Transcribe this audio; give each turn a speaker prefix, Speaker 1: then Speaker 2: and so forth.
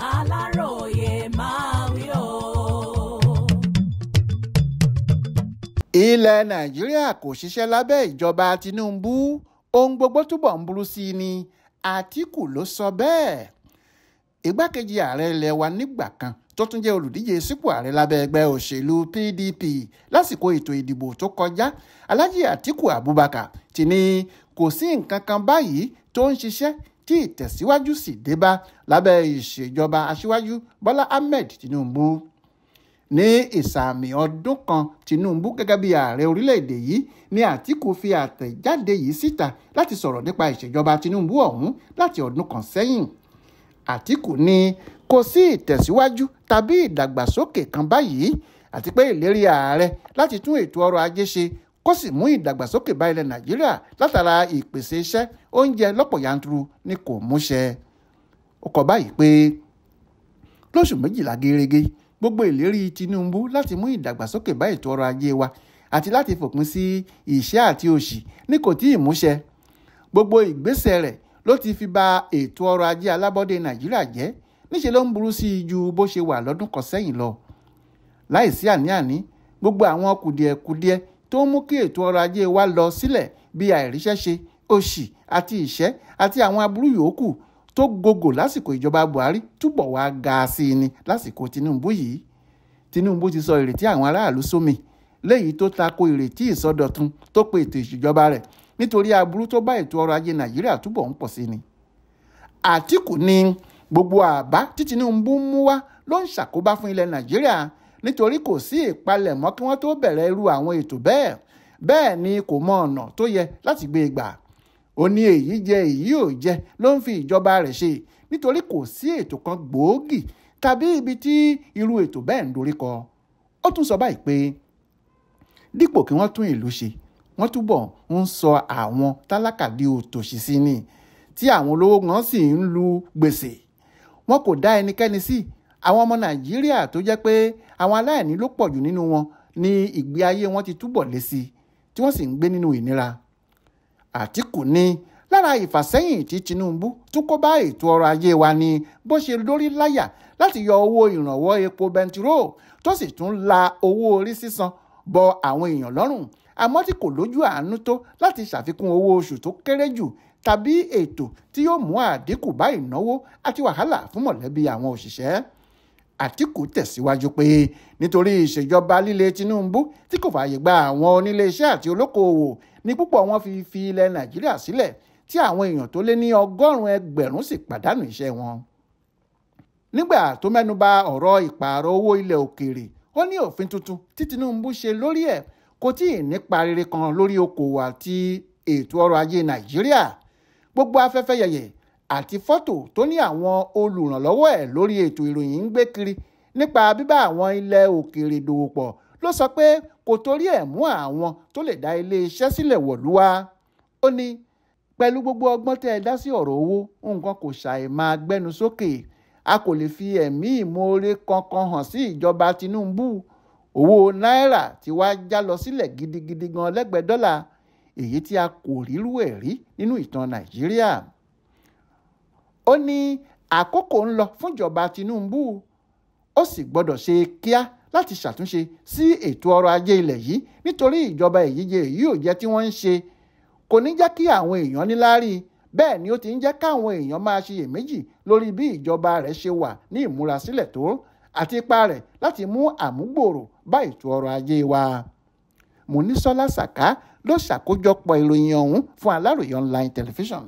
Speaker 1: Aláròyé máa wí o.
Speaker 2: Ilẹ̀ Nàìjíríà kò ṣiṣẹ́ lábẹ́ ìjọba Tinubu, ohun gbogbo túbọ̀ ń burú sí i ni Àtíkù ló sọ bẹ́ẹ̀. Igbákejì ààrẹ ilẹ̀ wa nígbà kan tó tún jẹ́ olùdíje sípò ààrẹ lábẹ́ ẹgbẹ́ òṣèlú PDP lásìkò ètò ìdìbò tó kọjá, Alhaji Atiku Abubakar ti ní kò sí nǹkan kan báyìí tó ń ṣiṣẹ́ tí ìtẹ̀síwájú sì dé bá lábẹ́ ìṣèjọba aṣíwájú Bọ́lá Ahmed Tinubu. Ní ìsàmì ọdún kan Tinubu gẹ́gẹ́ bí ààrẹ orílẹ̀-èdè yìí ni Àtíkù fi àtẹ̀jáde yìí síta láti sọ̀rọ̀ nípa ìṣèjọba Tinubu ọ̀hún láti ọdún kan sẹ́yìn. Àtíkù ní kò sí ìtẹ̀síwájú tàbí ìdàgbàsókè kan báyìí àti pé ìlérí ààrẹ láti tún ètò ọrọ̀ ajé ṣe kó sì mú ìdàgbàsókè bá ilẹ̀ Nàìjíríà látara ìpèsè iṣẹ́ oúnjẹ lọ́pọ̀ yanturu ni kò múṣẹ. Ó kọ báyìí pé lóṣù méjìlá gẹ́rẹ́gẹ́ gbogbo ìlérí Tinubu láti mú ìdàgbàsókè bá ètò ọrọ̀ ajé wa àti láti fòpin sí ìṣẹ́ àti òṣì ní kò tí ì múṣẹ. Gbogbo ìgbésẹ̀ rẹ̀ ló ti fi ba ètò ọrọ̀ ajé alábọ́dé Nàìjíríà jẹ́, níṣẹ́ ló ń burú sí i ju bó ṣe wà lọ́dún kan sẹ́yìn lọ. Láìsí àní-àní, gbogbo àwọn kùdìẹ̀kudiẹ tó ń mú kí ètò ọrọ̀ ajé wa lọ sílẹ̀ bí àìríṣẹ́ṣe, òṣì àti ìṣẹ́ àti àwọn aburú yòókù tó gogò lásìkò ìjọba Buhari túbọ̀ wá ga sí i ní lásìkò Tinubu yìí. Tinubu ti sọ ìrètí àwọn aráàlú sómi, léyìí tó tako ìrètí ìsọdọ̀tun tó pe ètò ìṣèjọba rẹ̀ nítorí aburú tó bá ètò ọrọ̀ ajé Nàìjíríà túbọ̀ ń pọ̀ sí ni. Àtíkù ní gbogbo àbá tí Tinubu mú wá ló ń ṣàkóbá fún ilẹ̀ Nàìjíríà nítorí kò sí ìpalẹ̀mọ́ kí wọ́n tó bẹ̀rẹ̀ irú àwọn ètò bẹ́ẹ̀ ni kò mọ ọ̀nà tó yẹ láti gbé e gbà. Ó ní èyí jẹ èyí ò jẹ ló ń fi ìjọba rẹ̀ ṣe nítorí kò sí ètò kan gbòógì tàbí ibi tí irú ètò bẹ́ẹ̀ ń dorí kọ. Ó tún sọ báyìí pé dípò kí wọ́n tún ìlú ṣe, wọ́n túbọ̀ ń sọ àwọn tálákà di òtòṣì sí ni, tí àwọn olówó gan sì ń lu gbèsè. Wọn kò dá ẹnikẹ́ni sí. Àwọn ọmọ Nàìjíríà tó jẹ́ pé àwọn aláìní ló pọ̀jù nínú wọn ní ìgbé ayé wọn ti túbọ̀ lé sí i tí wọ́n sì ń gbé nínú ìnira. Àtíkù ní lára ìfàsẹ́yìn tí Tinubu tún kó bá ètò ọrọ̀ ajé wa ni bó ṣe lórí láyà láti yọ owó ìrànwọ́ epo bẹntiró tó sì tún la owó orí sísan bọ àwọn èèyàn lọ́rùn, àmọ́ tí kò lójú àánú tó láti ṣàfikún owó oṣù tó kéré jù tàbí ètò tí yóò mú àdínkù bá ìnáwó àti wàhálà fún mọ̀lẹ́bí àwọn òṣìṣẹ́. Àtíkù tẹ̀síwájú pé nítorí ìṣèjọba líle Tinubu tí kò fààyè gba àwọn oníléeṣẹ́ àti olókoòwò ní púpọ̀ wọn fi ilẹ̀ Nàìjíríà sílẹ̀ tí àwọn èèyàn tó lé ní 100,000 sì pàdánù iṣẹ́ wọn. Nígbà tó mẹ́nuba ọ̀rọ̀ ìpààrọ̀ owó ilẹ̀ òkèèrè, ó ní òfin tuntun tí Tinubu ṣe lórí ẹ̀ kò tí ì nípa rere kan lórí okòwò àti ètò ọrọ̀ ajé Nàìjíríà. Gbogbo afẹ́fẹ́ yẹ̀yẹ̀ àti fọ́tò tó ní àwọn olùrànlọ́wọ́ ẹ̀ lórí ètò ìròyìn ń gbé kiri nípa bíbá àwọn ilẹ̀ òkèèrè dòwò pọ̀ ló sọ pé kò torí ẹ̀ mú àwọn tó lè dá ilé iṣẹ́ sílẹ̀ wọ̀lú wá. Ó ní pẹ̀lú gbogbo ọgbọ́n tẹ́ ẹ dá sí ọ̀rọ̀ owó, nǹkan kò ṣàì máa gbẹ́nu sókè. A kò lè fi ẹ̀mí ìmoore kankan hàn sí ìjọba Tinubu. Owó náírà ti wá já lọ sílẹ̀ gidigidi gan lẹ́gbẹ̀ẹ́ dọ́là, èyí tí a kò rírú ẹ̀ rí nínú ìtàn Nàìjíríà. Ó ní àkókò ń lọ fún ìjọba Tinubu, ó sì gbọ́dọ̀ ṣe kíá láti ṣàtúnṣe sí ètò ọrọ̀ ajé ilẹ̀ yìí nítorí ìjọba èyí ò jẹ́ tí wọ́n ń ṣe kò ní jẹ́ kí àwọn èèyàn níláárí, bẹ́ẹ̀ ni ó ti ń jẹ́ káwọn èèyàn máa ṣiyèméjì lórí bí ìjọba rẹ̀ ṣe wà ní ìmúrasílẹ̀ tó àti ipa rẹ̀ láti mú àmúgbòòrò bá ètò ọrọ̀ ajé wa. Monísọ́lá Sàká ló ṣàkójọpọ̀ ìròyìn ọ̀hún fún Aláròyé Online Television.